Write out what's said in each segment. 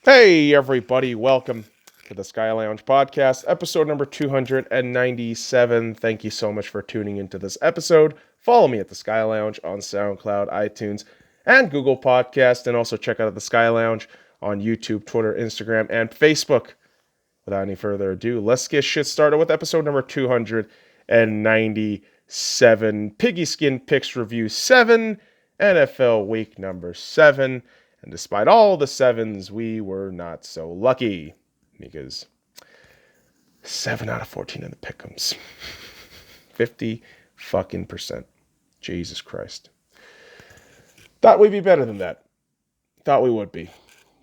Hey, everybody, welcome to the Sky Lounge podcast, episode number 297. Thank you so much for tuning into this episode. Follow me at the Sky Lounge on SoundCloud, iTunes, and Google Podcast, and also check out the Sky Lounge on YouTube, Twitter, Instagram, and Facebook. Without any further ado, let's get shit started with episode number 297, Piggyskin Picks Review 7, NFL Week number 7. And despite all the sevens, we were not so lucky because 7 out of 14 in the pick'ems. 50 fucking percent. Jesus Christ. Thought we'd be better than that. Thought we would be,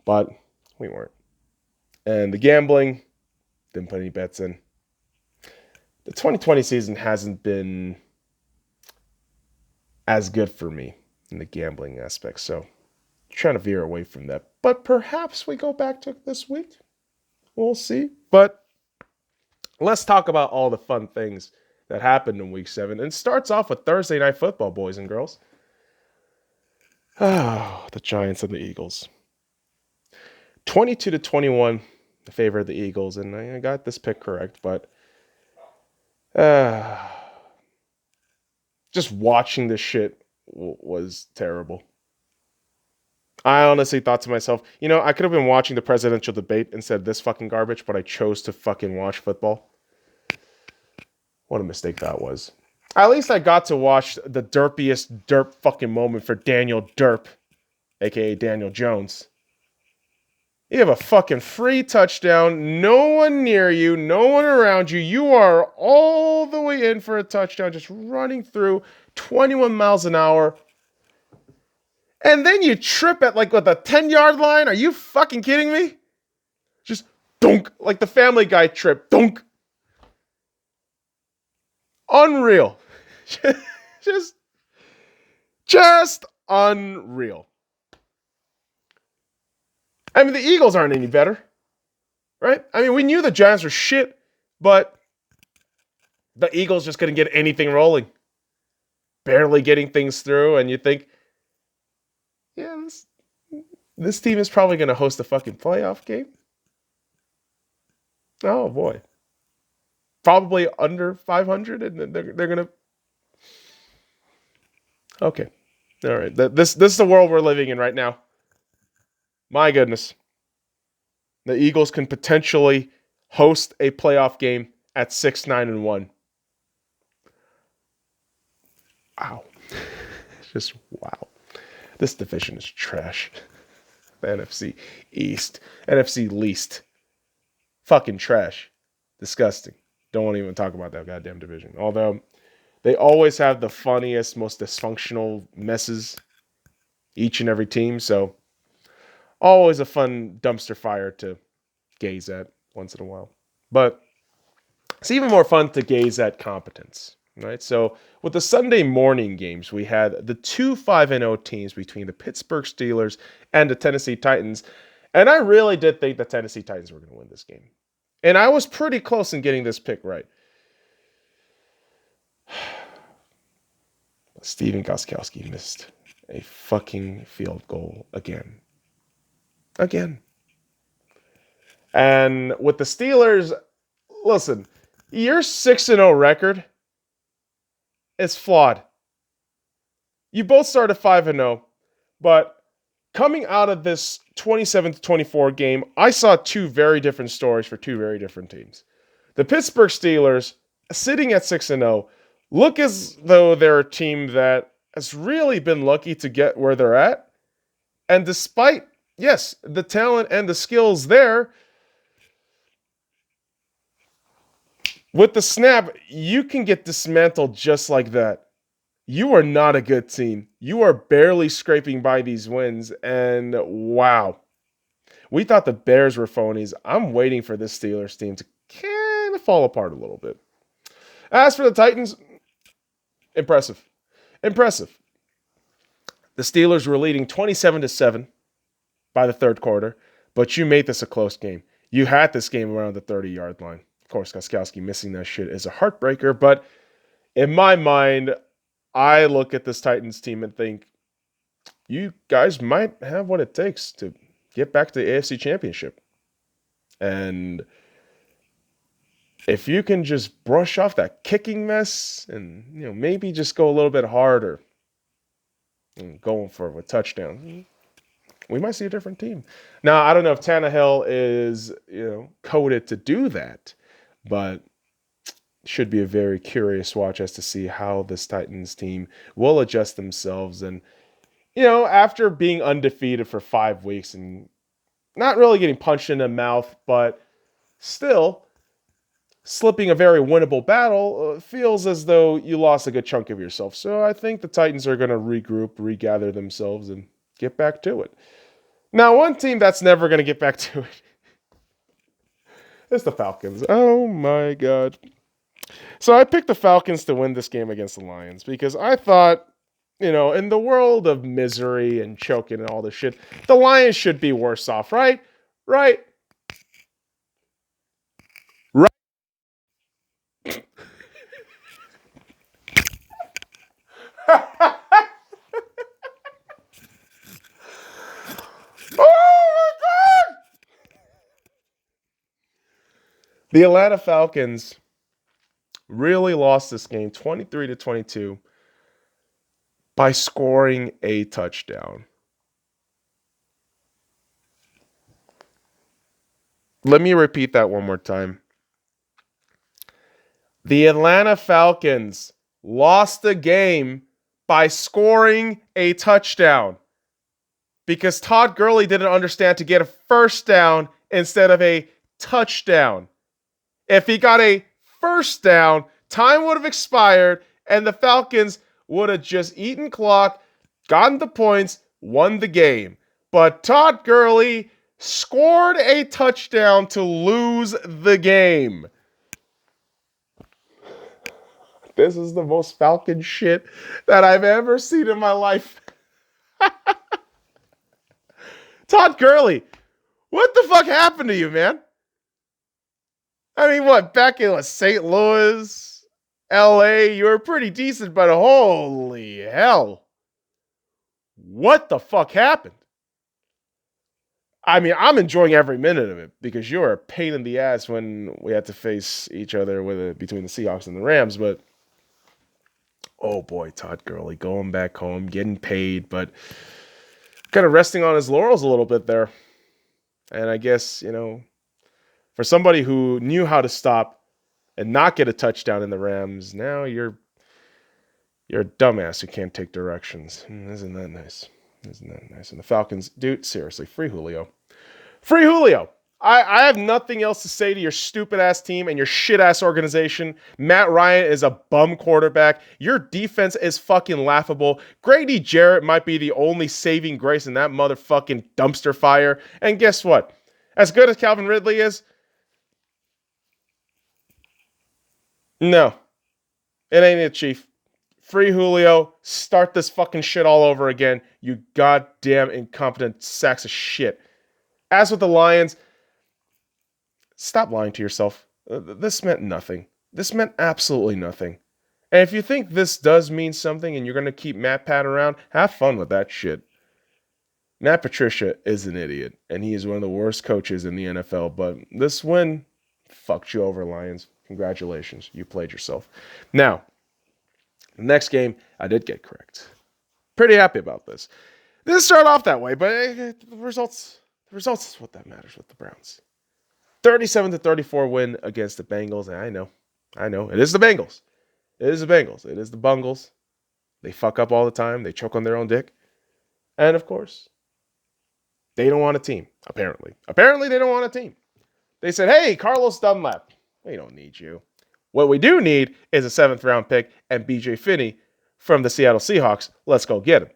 but we weren't. And the gambling, didn't put any bets in. The 2020 season hasn't been as good for me in the gambling aspect, so trying to veer away from that. But perhaps we go back to it this week. We'll see. But let's talk about all the fun things that happened in week 7. And it starts off with Thursday Night Football, boys and girls. Oh, the Giants and the Eagles. 22-21 in favor of the Eagles. And I got this pick correct, but just watching this shit was terrible. I honestly thought to myself, I could have been watching the presidential debate instead of this fucking garbage, but I chose to fucking watch football. What a mistake that was. At least I got to watch the derpiest derp fucking moment for Daniel Derp, aka Daniel Jones. You have a fucking free touchdown, no one near you, no one around you. You are all the way in for a touchdown, just running through 21 miles an hour. And then you trip at the 10-yard line? Are you fucking kidding me? Just dunk, like the Family Guy trip. Dunk. Unreal. just unreal. I mean, the Eagles aren't any better, right? I mean, we knew the Giants were shit, but the Eagles just couldn't get anything rolling. Barely getting things through, and you think, yeah, this team is probably going to host a fucking playoff game. Oh, boy. Probably under 500, and then they're going to... Okay. All right. This is the world we're living in right now. My goodness. The Eagles can potentially host a playoff game at 6-9-1. Wow. Just wow. This division is trash. The NFC East. NFC least. Fucking trash. Disgusting. Don't want to even talk about that goddamn division. Although, they always have the funniest, most dysfunctional messes. Each and every team. So, always a fun dumpster fire to gaze at once in a while. But, it's even more fun to gaze at competence. Right, so with the Sunday morning games, we had the two 5-0 teams between the Pittsburgh Steelers and the Tennessee Titans. And I really did think the Tennessee Titans were going to win this game. And I was pretty close in getting this pick right. Steven Gostkowski missed a fucking field goal again. And with the Steelers, listen, your 6-0 record, it's flawed. You both started 5-0, but coming out of this 27-24 game, I saw two very different stories for two very different teams. The Pittsburgh Steelers, sitting at 6-0, look as though they're a team that has really been lucky to get where they're at. And despite, yes, the talent and the skills there, with the snap, you can get dismantled just like that. You are not a good team. You are barely scraping by these wins, and wow. We thought the Bears were phonies. I'm waiting for this Steelers team to kind of fall apart a little bit. As for the Titans, impressive. The Steelers were leading 27-7 by the third quarter, but you made this a close game. You had this game around the 30-yard line. Of course, Gostkowski missing that shit is a heartbreaker, but in my mind, I look at this Titans team and think, you guys might have what it takes to get back to the AFC Championship. And if you can just brush off that kicking mess and, maybe just go a little bit harder and going for a touchdown, we might see a different team. Now, I don't know if Tannehill is, coded to do that, but should be a very curious watch as to see how this Titans team will adjust themselves. And, after being undefeated for 5 weeks and not really getting punched in the mouth, but still slipping a very winnable battle, feels as though you lost a good chunk of yourself. So I think the Titans are going to regroup, regather themselves, and get back to it. Now, one team that's never going to get back to it is the Falcons. Oh my God. So I picked the Falcons to win this game against the Lions because I thought, in the world of misery and choking and all this shit, the Lions should be worse off, right? Right? Right? Oh my God! The Atlanta Falcons really lost this game 23-22 by scoring a touchdown. Let me repeat that one more time. The Atlanta Falcons lost the game by scoring a touchdown because Todd Gurley didn't understand to get a first down instead of a touchdown. If he got a first down, time would have expired, and the Falcons would have just eaten clock, gotten the points, won the game. But Todd Gurley scored a touchdown to lose the game. This is the most Falcon shit that I've ever seen in my life. Todd Gurley, what the fuck happened to you, man? I mean, what, back in St. Louis, LA, you were pretty decent, but holy hell. What the fuck happened? I mean, I'm enjoying every minute of it because you're a pain in the ass when we had to face each other between the Seahawks and the Rams, but oh boy, Todd Gurley going back home, getting paid, but kind of resting on his laurels a little bit there. And I guess, for somebody who knew how to stop and not get a touchdown in the Rams, now you're a dumbass who can't take directions. Isn't that nice? Isn't that nice? And the Falcons, dude, seriously, free Julio. Free Julio. I have nothing else to say to your stupid-ass team and your shit-ass organization. Matt Ryan is a bum quarterback. Your defense is fucking laughable. Grady Jarrett might be the only saving grace in that motherfucking dumpster fire. And guess what? As good as Calvin Ridley is, no. It ain't it, Chief. Free Julio. Start this fucking shit all over again. You goddamn incompetent sacks of shit. As with the Lions, stop lying to yourself. This meant nothing. This meant absolutely nothing. And if you think this does mean something and you're going to keep Matt Pat around, have fun with that shit. Matt Patricia is an idiot, and he is one of the worst coaches in the NFL. But this win fucked you over, Lions. Congratulations. You played yourself. Now, the next game, I did get correct. Pretty happy about this. Didn't start off that way, but the results is what that matters with the Browns. 37-34 win against the Bengals. And I know. It is the Bengals. It is the Bengals. It is the Bungles. They fuck up all the time. They choke on their own dick. And of course, they don't want a team, apparently. Apparently, they don't want a team. They said, hey, Carlos Dunlap, we don't need you. What we do need is a 7th round pick and BJ Finney from the Seattle Seahawks. Let's go get him.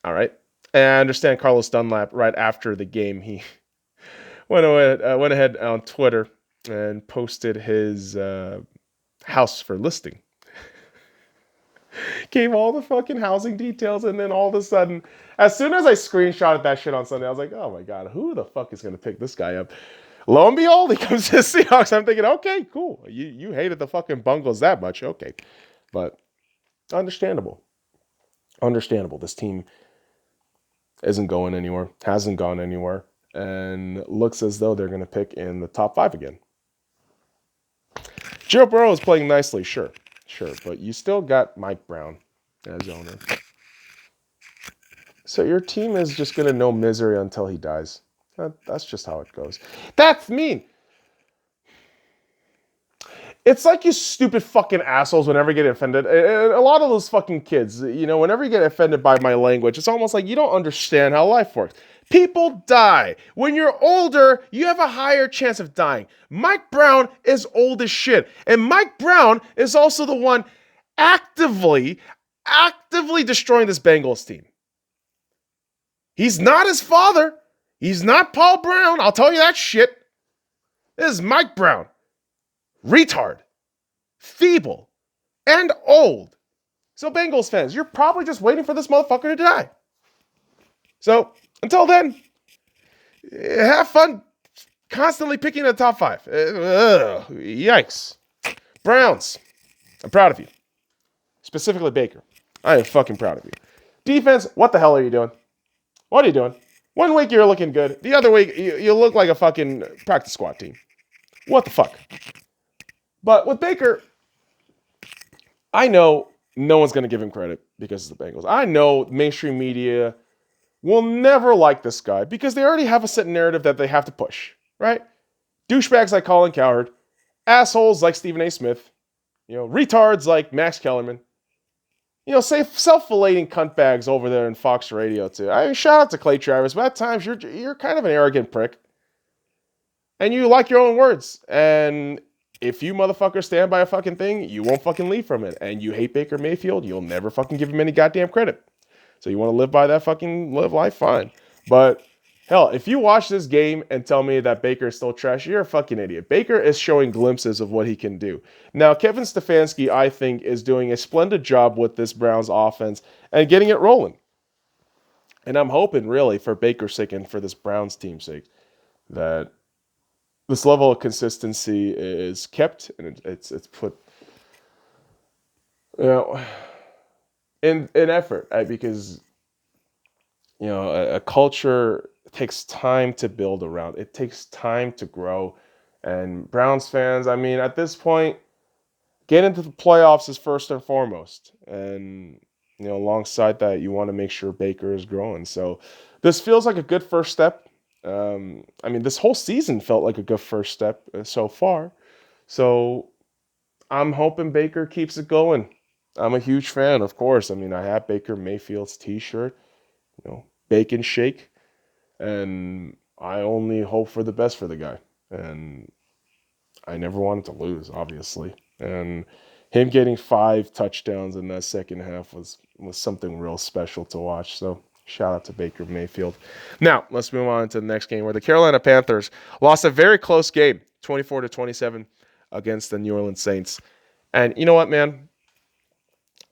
All right. And I understand Carlos Dunlap, right after the game, he went ahead on Twitter and posted his house for listing. Gave all the fucking housing details, and then all of a sudden, as soon as I screenshotted that shit on Sunday, I was like, oh my God, who the fuck is going to pick this guy up? Lo and behold, he comes to the Seahawks. I'm thinking, okay, cool. You hated the fucking Bungles that much. Okay. But understandable. This team, isn't going anywhere, hasn't gone anywhere, and looks as though they're going to pick in the top 5 again. Joe Burrow is playing nicely, sure, but you still got Mike Brown as owner. So your team is just going to know misery until he dies. That's just how it goes. That's mean. It's like you stupid fucking assholes whenever you get offended. And a lot of those fucking kids, whenever you get offended by my language, it's almost like you don't understand how life works. People die. When you're older, you have a higher chance of dying. Mike Brown is old as shit. And Mike Brown is also the one actively destroying this Bengals team. He's not his father. He's not Paul Brown. I'll tell you that shit. This is Mike Brown. Retard. Feeble. And old. So Bengals fans, you're probably just waiting for this motherfucker to die. So, until then, have fun constantly picking the top 5. Yikes. Browns, I'm proud of you. Specifically Baker. I am fucking proud of you. Defense, what the hell are you doing? What are you doing? 1 week you're looking good. The other week you look like a fucking practice squad team. What the fuck? But with Baker, I know no one's going to give him credit because of the Bengals. I know mainstream media will never like this guy because they already have a set narrative that they have to push, right? Douchebags like Colin Cowherd, assholes like Stephen A. Smith, retards like Max Kellerman, say self-filleting cuntbags over there in Fox Radio too. I mean, shout out to Clay Travis, but at times you're kind of an arrogant prick. And you like your own words. And if you motherfuckers stand by a fucking thing, you won't fucking leave from it. And you hate Baker Mayfield, you'll never fucking give him any goddamn credit. So you want to live by that fucking live life, fine. But hell, if you watch this game and tell me that Baker is still trash, you're a fucking idiot. Baker is showing glimpses of what he can do. Now, Kevin Stefanski, I think, is doing a splendid job with this Browns offense and getting it rolling. And I'm hoping, really, for Baker's sake and for this Browns team's sake, that this level of consistency is kept and it's put, in effort, right? Because a culture takes time to build around. It takes time to grow. And Browns fans, I mean, at this point, getting into the playoffs is first and foremost. And alongside that, you want to make sure Baker is growing. So this feels like a good first step. This whole season felt like a good first step so far. So I'm hoping Baker keeps it going. I'm a huge fan, of course. I have Baker Mayfield's t-shirt, bacon shake, and I only hope for the best for the guy. And I never wanted to lose, obviously. And him getting 5 touchdowns in that second half was something real special to watch. So shout out to Baker Mayfield. Now, let's move on to the next game where the Carolina Panthers lost a very close game, 24-27 against the New Orleans Saints. And you know what, man?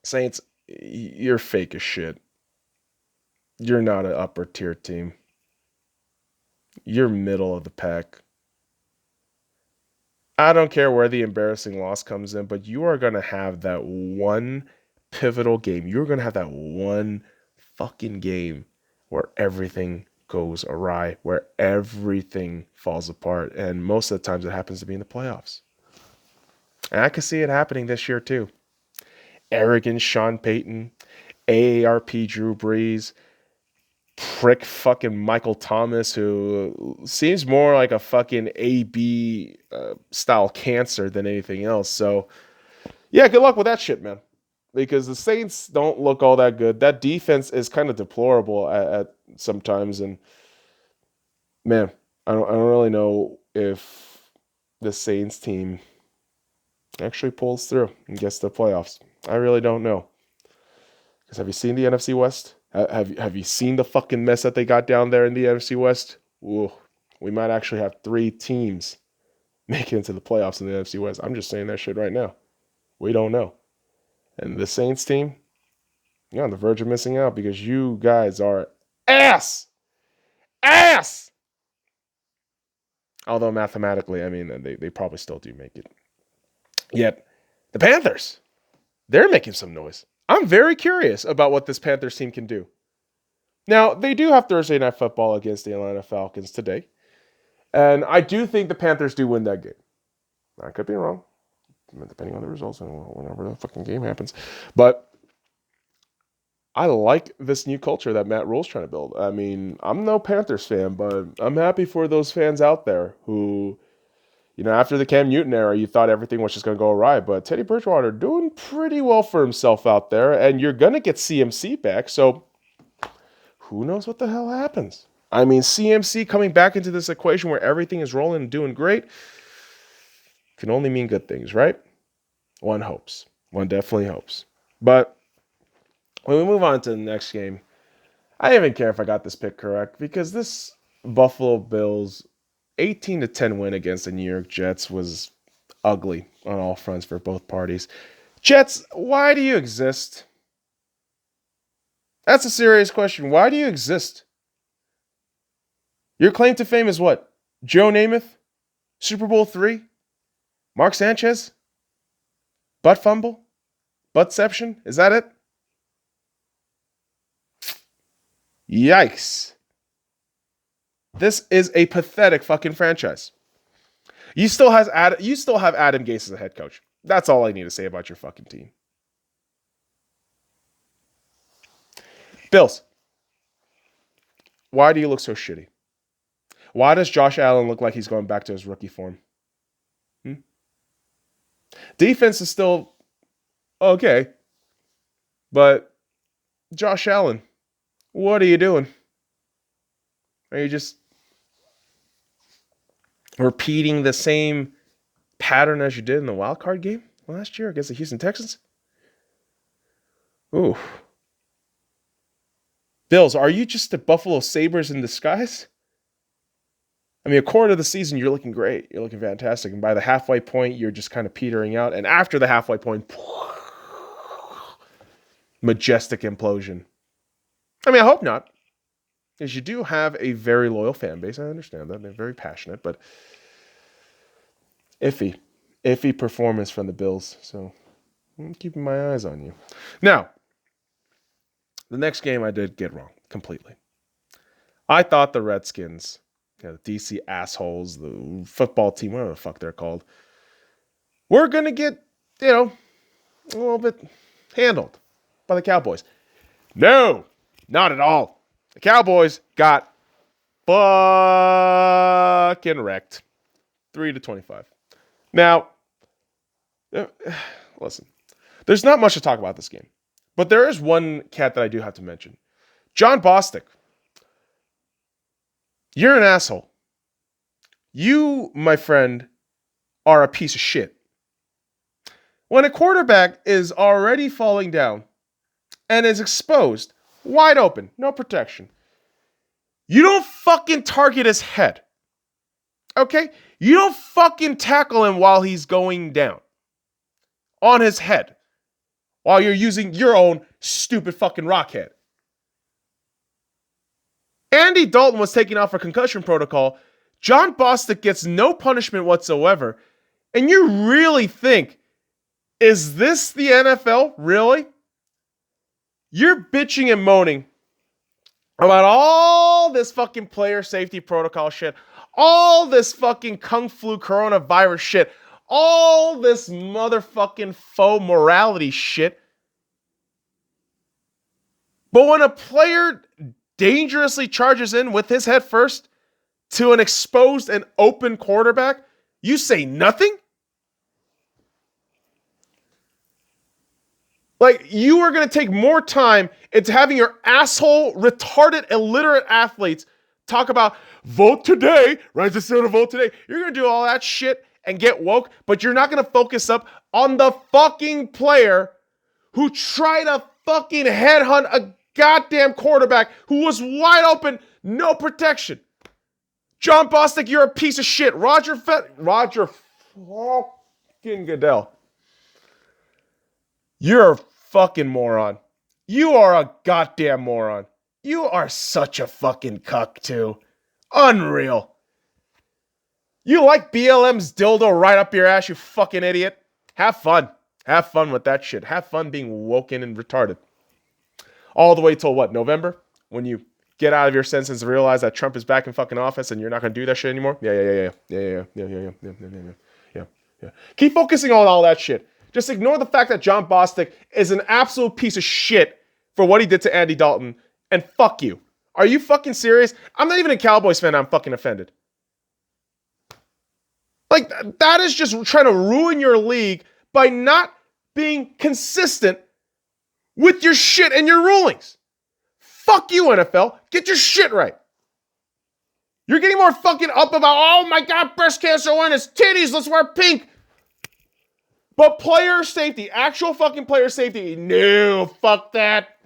Saints, you're fake as shit. You're not an upper tier team. You're middle of the pack. I don't care where the embarrassing loss comes in, but you are going to have that one pivotal game. You're going to have that one fucking game where everything goes awry, where everything falls apart. And most of the times it happens to be in the playoffs. And I can see it happening this year too. Arrogant Sean Payton, AARP Drew Brees, prick fucking Michael Thomas, who seems more like a fucking AB style cancer than anything else. So, yeah, good luck with that shit, man. Because the Saints don't look all that good. That defense is kind of deplorable at sometimes. And, man, I don't really know if the Saints team actually pulls through and gets to the playoffs. I really don't know. Because have you seen the NFC West? Have you seen the fucking mess that they got down there in the NFC West? Ooh, we might actually have 3 teams make it into the playoffs in the NFC West. I'm just saying that shit right now. We don't know. And the Saints team, you're on the verge of missing out because you guys are ass! Ass! Although mathematically, they probably still do make it. Yet, the Panthers, they're making some noise. I'm very curious about what this Panthers team can do. Now, they do have Thursday Night Football against the Atlanta Falcons today. And I do think the Panthers do win that game. I could be wrong, depending on the results and whenever the fucking game happens. But I like this new culture that Matt Rule's trying to build. I mean, I'm no Panthers fan, but I'm happy for those fans out there who, after the Cam Newton era, you thought everything was just going to go awry. But Teddy Bridgewater doing pretty well for himself out there, and you're going to get CMC back. So who knows what the hell happens? I mean, CMC coming back into this equation where everything is rolling and doing great can only mean good things, right? One hopes. One definitely hopes. But when we move on to the next game, I don't even care if I got this pick correct because this Buffalo Bills 18-10 win against the New York Jets was ugly on all fronts for both parties. Jets, why do you exist? That's a serious question. Why do you exist? Your claim to fame is what? Joe Namath? Super Bowl III? Mark Sanchez? Butt fumble? Buttception? Is that it? Yikes. This is a pathetic fucking franchise. You still have Adam Gase as a head coach. That's all I need to say about your fucking team. Bills. Why do you look so shitty? Why does Josh Allen look like he's going back to his rookie form? Defense is still okay. But Josh Allen, what are you doing? Are you just repeating the same pattern as you did in the wild card game last year against the Houston Texans? Ooh. Bills, are you just the Buffalo Sabres in disguise? I mean, a quarter of the season, you're looking great. You're looking fantastic. And by the halfway point, you're just kind of petering out. And after the halfway point, majestic implosion. I mean, I hope not. Because you do have a very loyal fan base. I understand that. They're very passionate. But iffy performance from the Bills. So I'm keeping my eyes on you. Now, the next game I did get wrong completely. I thought the Redskins, the DC assholes, the football team, whatever the fuck they're called, we're going to get, a little bit handled by the Cowboys. No, not at all. The Cowboys got fucking wrecked. 3-25. Now, listen, there's not much to talk about this game, but there is one cat that I do have to mention. John Bostic. You're an asshole. You, my friend, are a piece of shit. When a quarterback is already falling down and is exposed, wide open, no protection, you don't fucking target his head. Okay? You don't fucking tackle him while he's going down on his head while you're using your own stupid fucking rockhead. Andy Dalton was taken out for concussion protocol. John Bostic gets no punishment whatsoever. And you really think, is this the NFL? Really? You're bitching and moaning about all this fucking player safety protocol shit, all this fucking Kung Flu coronavirus shit, all this motherfucking faux morality shit. But when a player dangerously charges in with his head first to an exposed and open quarterback, you say nothing? Like, you are going to take more time into having your asshole, retarded, illiterate athletes talk about vote today, right? Just to vote today. You're going to do all that shit and get woke, but you're not going to focus up on the fucking player who tried to fucking headhunt a goddamn quarterback who was wide open, no protection. John Bostic, you're a piece of shit. Roger fucking Goodell. You're a fucking moron. You are a goddamn moron. You are such a fucking cuck, too. Unreal. You like BLM's dildo right up your ass, you fucking idiot. Have fun. Have fun with that shit. Have fun being woken and retarded. All the way till what, November? When you get out of your senses and realize that Trump is back in fucking office and you're not going to do that shit anymore? Yeah. Keep focusing on all that shit. Just ignore the fact that John Bostic is an absolute piece of shit for what he did to Andy Dalton, and fuck you. Are you fucking serious? I'm not even a Cowboys fan. I'm fucking offended. Like, that is just trying to ruin your league by not being consistent with your shit and your rulings. Fuck you, NFL. Get your shit right. You're getting more fucking up about, oh my God, breast cancer awareness, titties, let's wear pink. But player safety, actual fucking player safety, no, fuck that.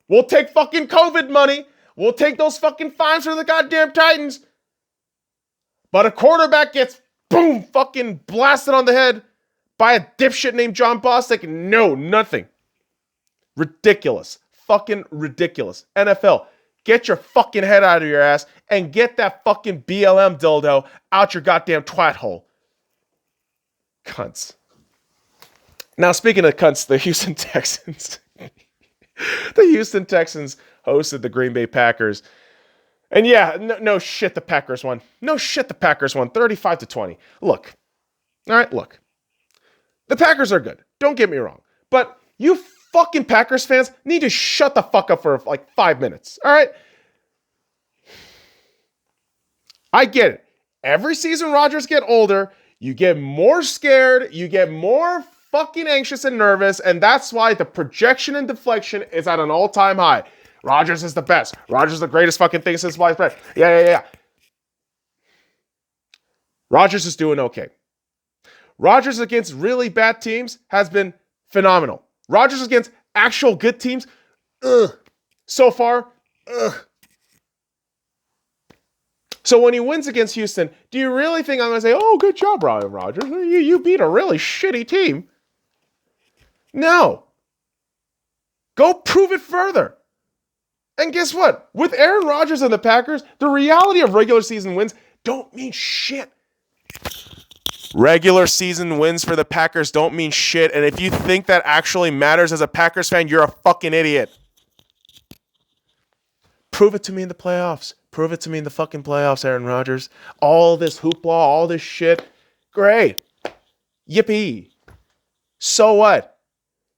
We'll take fucking COVID money. We'll take those fucking fines for the goddamn Titans. But a quarterback gets, boom, fucking blasted on the head by a dipshit named John Bostic. No, nothing. Ridiculous. Fucking ridiculous. NFL, get your fucking head out of your ass and get that fucking BLM dildo out your goddamn twat hole. Cunts. Now, speaking of cunts, the Houston Texans. The Houston Texans hosted the Green Bay Packers. And yeah, no shit, the Packers won. No shit, the Packers won 35-20. Look. All right, look. The Packers are good. Don't get me wrong. But you fucking Packers fans need to shut the fuck up for like 5 minutes. All right? I get it. Every season Rodgers get older, you get more scared, you get more fucking anxious and nervous, and that's why the projection and deflection is at an all-time high. Rodgers is the best. Rodgers is the greatest fucking thing since sliced bread. Yeah. Rodgers is doing okay. Rodgers against really bad teams has been phenomenal. Rodgers against actual good teams, so far, So when he wins against Houston, do you really think I'm going to say, oh, good job, Ryan Rodgers. You beat a really shitty team? No. Go prove it further. And guess what? With Aaron Rodgers and the Packers, the reality of regular season wins don't mean shit. Regular season wins for the Packers don't mean shit. And if you think that actually matters as a Packers fan, you're a fucking idiot. Prove it to me in the playoffs. Prove it to me in the fucking playoffs, Aaron Rodgers. All this hoopla, all this shit. Great. Yippee. So what?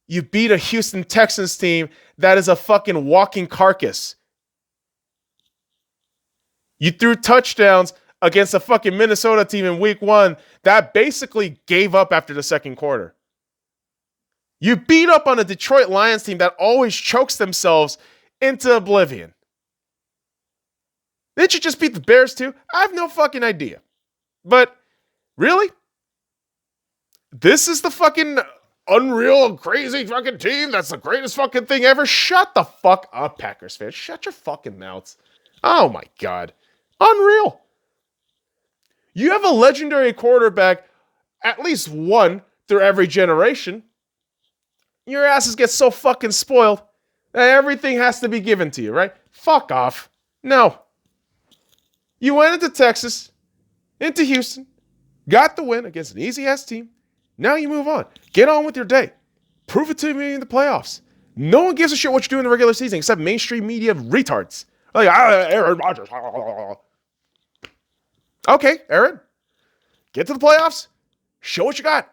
You beat a Houston Texans team that is a fucking walking carcass. You threw touchdowns against a fucking Minnesota team in week 1 that basically gave up after the second quarter. You beat up on a Detroit Lions team that always chokes themselves into oblivion. Didn't you just beat the Bears too? I have no fucking idea. But, really? This is the fucking unreal, crazy fucking team that's the greatest fucking thing ever? Shut the fuck up, Packers fans. Shut your fucking mouths. Oh my God. Unreal. You have a legendary quarterback, at least one through every generation. Your asses get so fucking spoiled that everything has to be given to you, right? Fuck off. No. You went into Texas, into Houston, got the win against an easy-ass team. Now you move on. Get on with your day. Prove it to me in the playoffs. No one gives a shit what you do in the regular season except mainstream media retards. Like, Aaron Rodgers. Okay, Aaron. Get to the playoffs. Show what you got.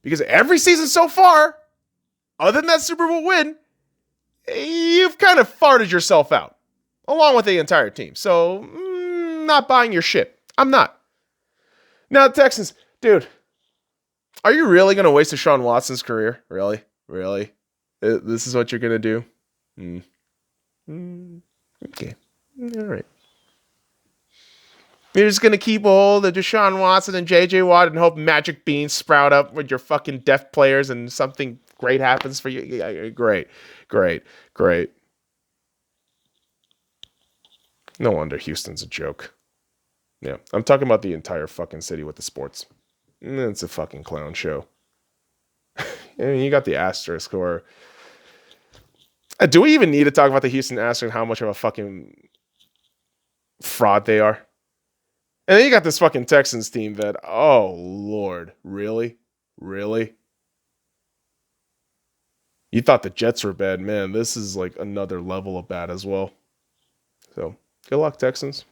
Because every season so far, other than that Super Bowl win, you've kind of farted yourself out. Along with the entire team. So, not buying your shit. I'm not. Now, Texans, dude, are you really going to waste Deshaun Watson's career? Really? This is what you're going to do? Okay. All right. You're just going to keep hold of Deshaun Watson and J.J. Watt and hope magic beans sprout up with your fucking deaf players and something great happens for you? Yeah, great. No wonder Houston's a joke. Yeah, I'm talking about the entire fucking city with the sports. It's a fucking clown show. I mean, you got the Astros who are... Do we even need to talk about the Houston Astros and how much of a fucking fraud they are? And then you got this fucking Texans team that, oh, Lord, really? You thought the Jets were bad. Man, this is like another level of bad as well. So good luck, Texans.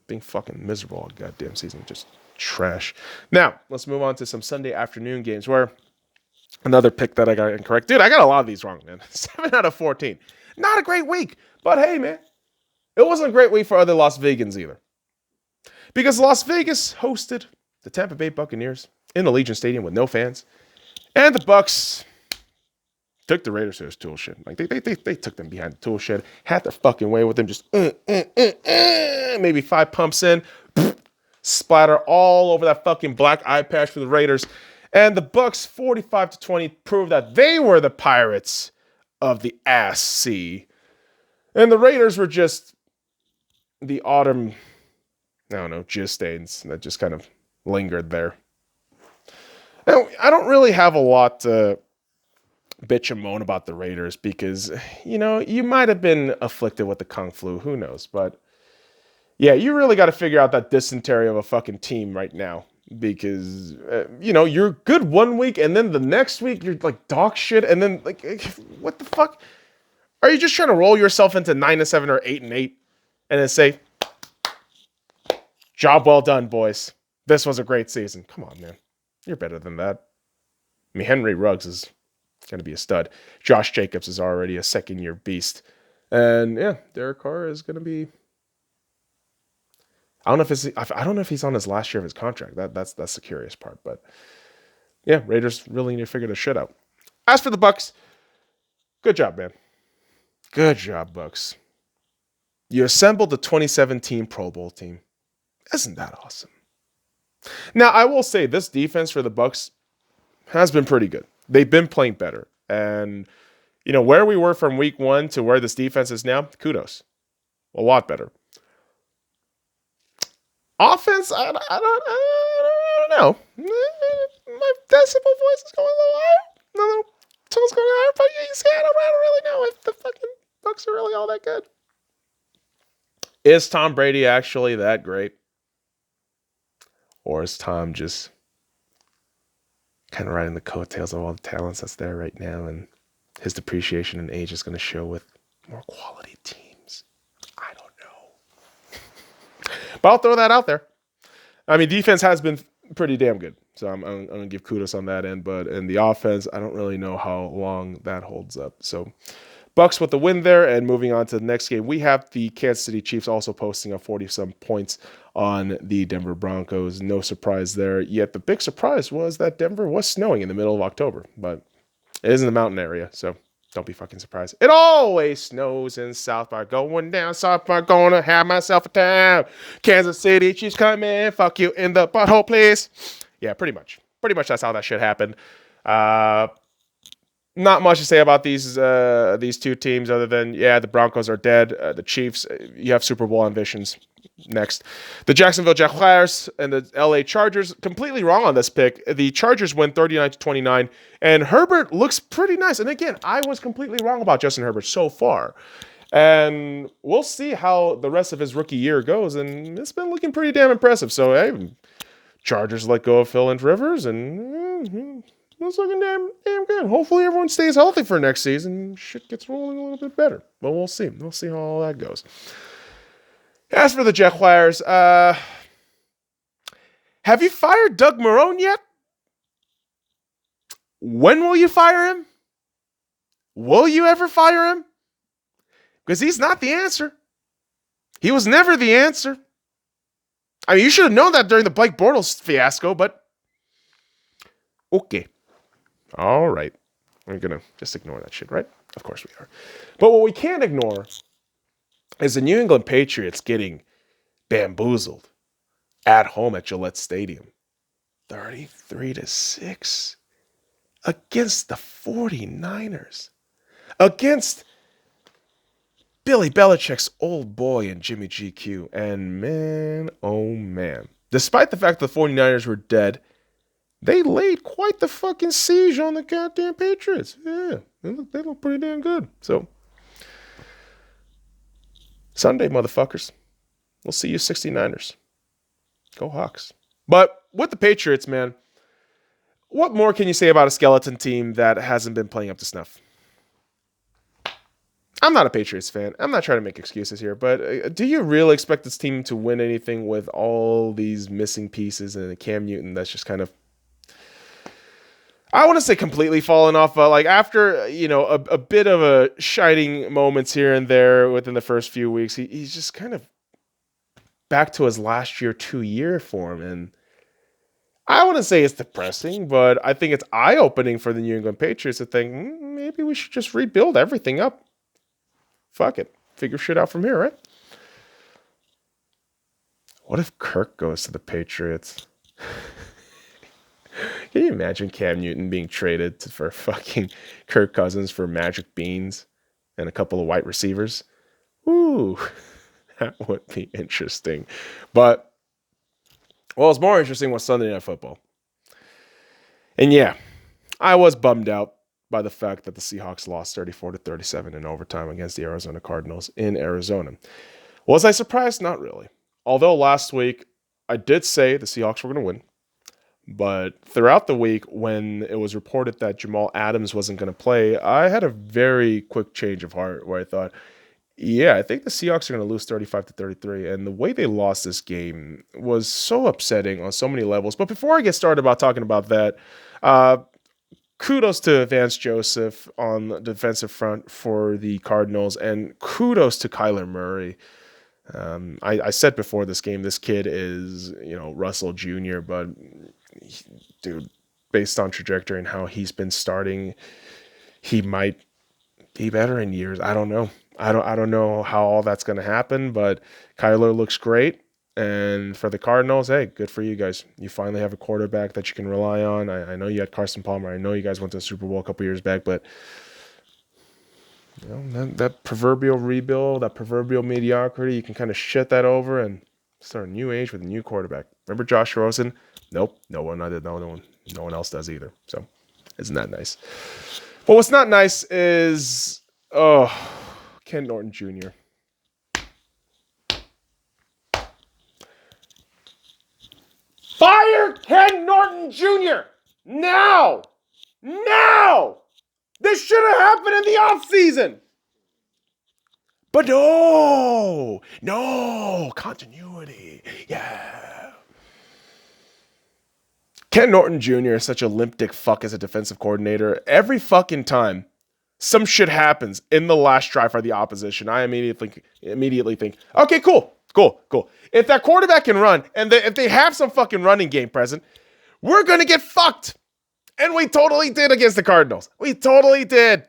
Being fucking miserable all goddamn season. Just trash. Now, let's move on to some Sunday afternoon games where another pick that I got incorrect. Dude, I got a lot of these wrong, man. 7 out of 14. Not a great week. But hey, man. It wasn't a great week for other Las Vegans either. Because Las Vegas hosted the Tampa Bay Buccaneers in Allegiant Stadium with no fans. And the Bucks took the Raiders to his tool shed. Like they took them behind the tool shed, had their fucking way with them, just maybe 5 pumps in, splatter all over that fucking black eye patch for the Raiders. And the Bucks, 45-20, proved that they were the Pirates of the ass sea. And the Raiders were just the autumn, I don't know, jizz stains that just kind of lingered there. Now, I don't really have a lot to bitch and moan about the Raiders because, you might have been afflicted with the Kung Flu. Who knows? But, yeah, you really got to figure out that dysentery of a fucking team right now because, you're good one week and then the next week you're like dog shit and then, like, what the fuck? Are you just trying to roll yourself into 9-7 or 8-8 and then say, job well done, boys. This was a great season. Come on, man. You're better than that. I mean, Henry Ruggs is going to be a stud. Josh Jacobs is already a second-year beast. And, yeah, Derek Carr is going to be... I don't know if he's on his last year of his contract. That's the curious part. But, yeah, Raiders really need to figure this shit out. As for the Bucks, good job, man. Good job, Bucks. You assembled the 2017 Pro Bowl team. Isn't that awesome? Now, I will say this defense for the Bucks has been pretty good. They've been playing better. And, where we were from week 1 to where this defense is now, kudos. A lot better. Offense, I don't know. My decibel voice is going a little higher. No, tone's going higher. But you see, I don't really know if the fucking Bucks are really all that good. Is Tom Brady actually that great? Or is Tom just kind of riding the coattails of all the talents that's there right now, and his depreciation in age is going to show with more quality teams? I don't know. But I'll throw that out there. I mean, defense has been pretty damn good. So I'm going to give kudos on that end. But in the offense, I don't really know how long that holds up. So Bucks with the win there. And moving on to the next game, we have the Kansas City Chiefs also posting up 40-some points on the Denver Broncos. No surprise there. Yet the big surprise was that Denver was snowing in the middle of October. But it is in the mountain area, so don't be fucking surprised. It always snows in South Park. Going down South Park, gonna have myself a time. Kansas City Chiefs coming, fuck you in the butthole, please. Yeah, pretty much. Pretty much that's how that shit happened. Not much to say about these two teams other than, the Broncos are dead. The Chiefs, you have Super Bowl ambitions. Next, the Jacksonville Jaguars and the LA Chargers, completely wrong on this pick. The Chargers win 39-29, and Herbert looks pretty nice. And again, I was completely wrong about Justin Herbert so far. And we'll see how the rest of his rookie year goes, and it's been looking pretty damn impressive. So, hey, Chargers let go of Phil Rivers, and it's looking damn good. Hopefully everyone stays healthy for next season. Shit gets rolling a little bit better. But we'll see. We'll see how all that goes. As for the Jaguars, have you fired Doug Marrone yet? When will you fire him? Will you ever fire him? Because he's not the answer. He was never the answer. I mean, you should have known that during the Blake Bortles fiasco, but okay. All right. We're going to just ignore that shit, right? Of course we are. But what we can't ignore is the New England Patriots getting bamboozled at home at Gillette Stadium. 33-6 against the 49ers. Against Billy Belichick's old boy and Jimmy GQ. And man, oh man. Despite the fact that the 49ers were dead, they laid quite the fucking siege on the goddamn Patriots. Yeah, they look pretty damn good. So, Sunday, motherfuckers. We'll see you 69ers. Go Hawks. But with the Patriots, man, what more can you say about a skeleton team that hasn't been playing up to snuff? I'm not a Patriots fan. I'm not trying to make excuses here, but do you really expect this team to win anything with all these missing pieces and a Cam Newton that's just kind of, I want to say completely fallen off, but like after, a bit of a shining moments here and there within the first few weeks, he's just kind of back to his last year, 2-year form. And I wouldn't say it's depressing, but I think it's eye-opening for the New England Patriots to think, maybe we should just rebuild everything up. Fuck it. Figure shit out from here, right? What if Kirk goes to the Patriots? Can you imagine Cam Newton being traded for fucking Kirk Cousins for magic beans and a couple of white receivers? Ooh, that would be interesting. But, well, it's more interesting was Sunday Night Football. And yeah, I was bummed out by the fact that the Seahawks lost 34-37 in overtime against the Arizona Cardinals in Arizona. Was I surprised? Not really. Although last week I did say the Seahawks were going to win. But throughout the week, when it was reported that Jamal Adams wasn't going to play, I had a very quick change of heart where I thought, yeah, I think the Seahawks are going to lose 35-33. And the way they lost this game was so upsetting on so many levels. But before I get started about talking about that, kudos to Vance Joseph on the defensive front for the Cardinals, and kudos to Kyler Murray. I said before this game, this kid is, Russell Jr., but dude, based on trajectory and how he's been starting, he might be better in years. I don't know. I don't know how all that's going to happen, but Kyler looks great. And for the Cardinals, hey, good for you guys. You finally have a quarterback that you can rely on. I know you had Carson Palmer. I know you guys went to the Super Bowl a couple years back, but that proverbial rebuild, that proverbial mediocrity, you can kind of shit that over and start a new age with a new quarterback. Remember Josh Rosen? Nope, no one else does either. So, isn't that nice? But what's not nice is, Ken Norton Jr. Fire Ken Norton Jr. Now! This should have happened in the offseason. But no, continuity. Yeah. Ken Norton Jr. is such a limp dick fuck as a defensive coordinator. Every fucking time some shit happens in the last drive for the opposition, I immediately think, okay, cool. If that quarterback can run, and if they have some fucking running game present, we're going to get fucked. And we totally did against the Cardinals. We totally did.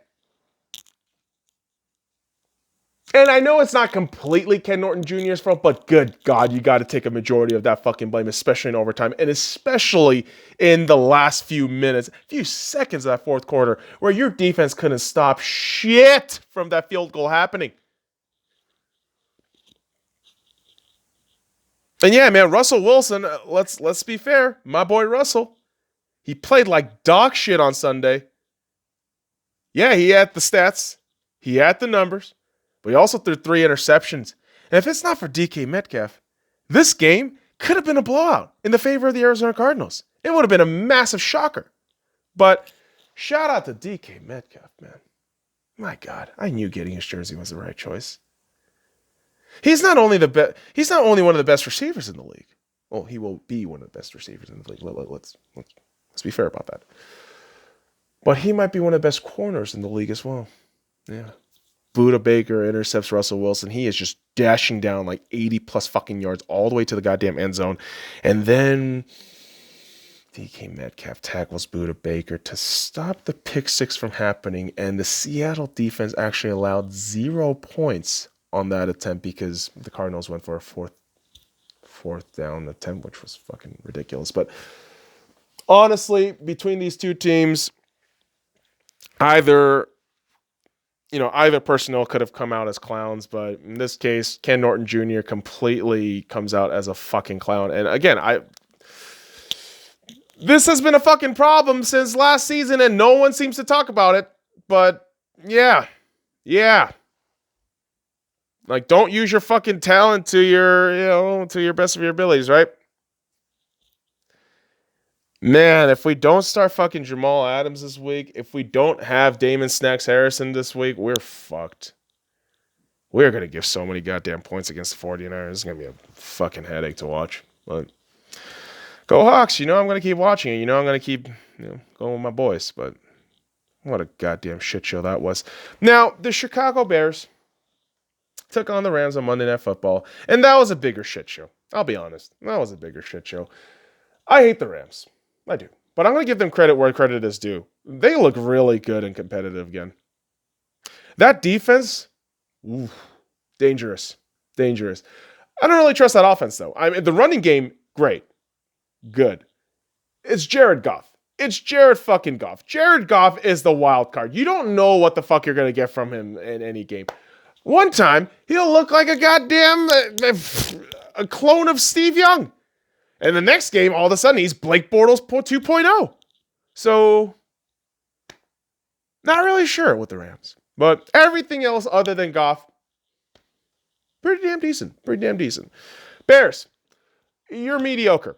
And I know it's not completely Ken Norton Jr.'s fault, but good God, you got to take a majority of that fucking blame, especially in overtime, and especially in the last few seconds of that fourth quarter, where your defense couldn't stop shit from that field goal happening. And yeah, man, Russell Wilson, let's be fair, my boy Russell, he played like dog shit on Sunday. Yeah, he had the stats, he had the numbers. But he also threw 3 interceptions. And if it's not for DK Metcalf, this game could have been a blowout in the favor of the Arizona Cardinals. It would have been a massive shocker. But shout out to DK Metcalf, man. My God, I knew getting his jersey was the right choice. He's not only one of the best receivers in the league. Well, he will be one of the best receivers in the league. Let's be fair about that. But he might be one of the best corners in the league as well. Yeah. Buda Baker intercepts Russell Wilson. He is just dashing down like 80 plus fucking yards all the way to the goddamn end zone. And then DK Metcalf tackles Buda Baker to stop the pick six from happening. And the Seattle defense actually allowed 0 points on that attempt because the Cardinals went for a fourth down attempt, which was fucking ridiculous. But honestly, between these two teams, either personnel could have come out as clowns, but in this case, Ken Norton Jr. completely comes out as a fucking clown. And again, this has been a fucking problem since last season, and no one seems to talk about it. But yeah. Like, don't use your fucking talent to your best of your abilities, right? Man, if we don't start fucking Jamal Adams this week, if we don't have Damon Snacks Harrison this week, we're fucked. We're going to give so many goddamn points against the 49ers. It's going to be a fucking headache to watch. But go Hawks. I'm going to keep watching it. I'm going to keep going with my boys. But what a goddamn shit show that was. Now, the Chicago Bears took on the Rams on Monday Night Football, and that was a bigger shit show. I'll be honest. That was a bigger shit show. I hate the Rams. I do. But I'm going to give them credit where credit is due. They look really good and competitive again. That defense, dangerous. Dangerous. I don't really trust that offense, though. I mean, the running game, great. Good. It's Jared Goff. It's Jared fucking Goff. Jared Goff is the wild card. You don't know what the fuck you're going to get from him in any game. One time, he'll look like a goddamn a clone of Steve Young. And the next game, all of a sudden, he's Blake Bortles 2.0. So, not really sure with the Rams. But everything else other than Goff, pretty damn decent. Pretty damn decent. Bears, you're mediocre.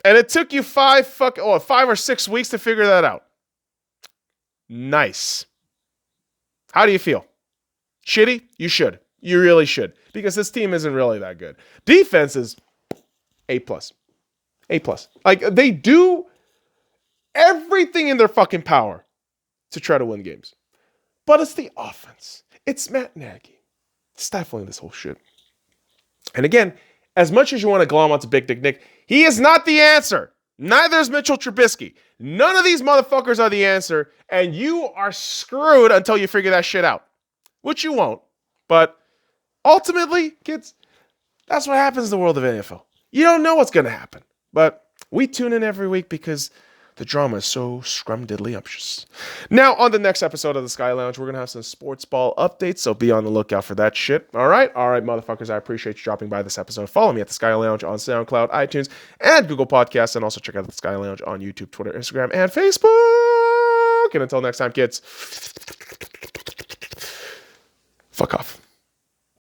And it took you 5 or 6 weeks to figure that out. Nice. How do you feel? Shitty? You should. You really should. Because this team isn't really that good. Defense is A+. A+. Like, they do everything in their fucking power to try to win games. But it's the offense. It's Matt Nagy stifling this whole shit. And again, as much as you want to glom onto Big Dick Nick, he is not the answer. Neither is Mitchell Trubisky. None of these motherfuckers are the answer, and you are screwed until you figure that shit out. Which you won't. But ultimately, kids, that's what happens in the world of NFL. You don't know what's going to happen. But we tune in every week because the drama is so scrumdiddlyumptious. Now, on the next episode of the Sky Lounge, we're going to have some sports ball updates, so be on the lookout for that shit. All right, motherfuckers, I appreciate you dropping by this episode. Follow me at the Sky Lounge on SoundCloud, iTunes, and Google Podcasts, and also check out the Sky Lounge on YouTube, Twitter, Instagram, and Facebook. And until next time, kids.